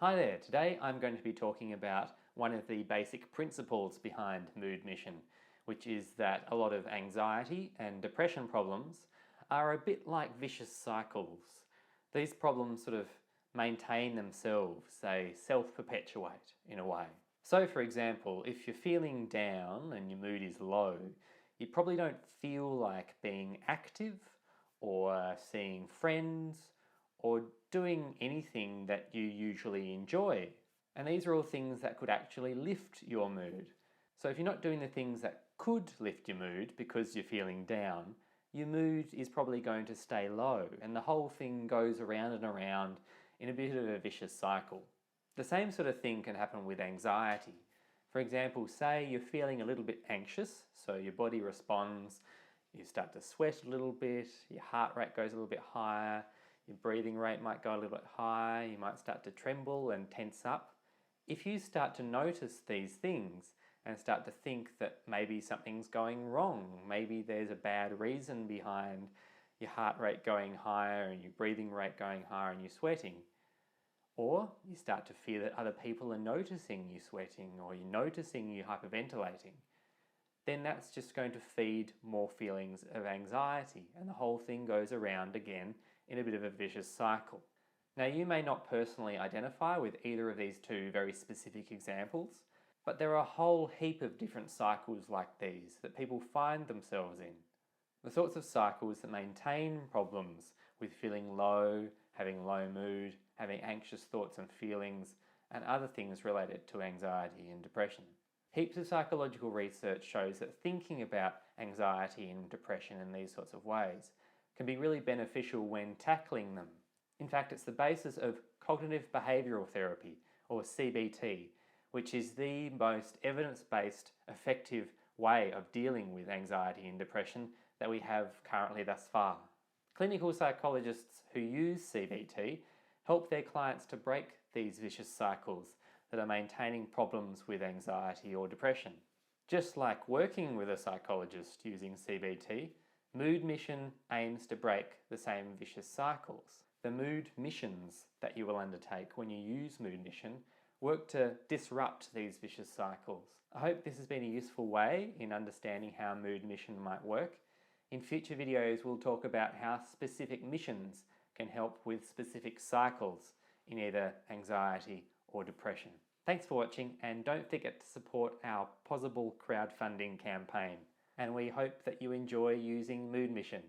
Hi there, today I'm going to be talking about one of the basic principles behind MoodMission, which is that a lot of anxiety and depression problems are a bit like vicious cycles. These problems sort of maintain themselves, they self-perpetuate in a way. So for example, if you're feeling down and your mood is low, you probably don't feel like being active or seeing friends or doing anything that you usually enjoy. And these are all things that could actually lift your mood. So if you're not doing the things that could lift your mood because you're feeling down, your mood is probably going to stay low and the whole thing goes around and around in a bit of a vicious cycle. The same sort of thing can happen with anxiety. For example, say you're feeling a little bit anxious, so your body responds, you start to sweat a little bit, your heart rate goes a little bit higher, your breathing rate might go a little bit higher, you might start to tremble and tense up. If you start to notice these things and start to think that maybe something's going wrong, maybe there's a bad reason behind your heart rate going higher and your breathing rate going higher and you're sweating, or you start to fear that other people are noticing you sweating or you're noticing you hyperventilating, then that's just going to feed more feelings of anxiety and the whole thing goes around again in a bit of a vicious cycle. Now you may not personally identify with either of these two very specific examples, but there are a whole heap of different cycles like these that people find themselves in. The sorts of cycles that maintain problems with feeling low, having low mood, having anxious thoughts and feelings, and other things related to anxiety and depression. Heaps of psychological research shows that thinking about anxiety and depression in these sorts of ways can be really beneficial when tackling them. In fact, it's the basis of cognitive behavioural therapy, or CBT, which is the most evidence-based, effective way of dealing with anxiety and depression that we have currently thus far. Clinical psychologists who use CBT help their clients to break these vicious cycles that are maintaining problems with anxiety or depression. Just like working with a psychologist using CBT, MoodMission aims to break the same vicious cycles. The mood missions that you will undertake when you use MoodMission work to disrupt these vicious cycles. I hope this has been a useful way in understanding how MoodMission might work. In future videos we'll talk about how specific missions can help with specific cycles in either anxiety or depression. Thanks for watching and don't forget to support our possible crowdfunding campaign. And we hope that you enjoy using MoodMission.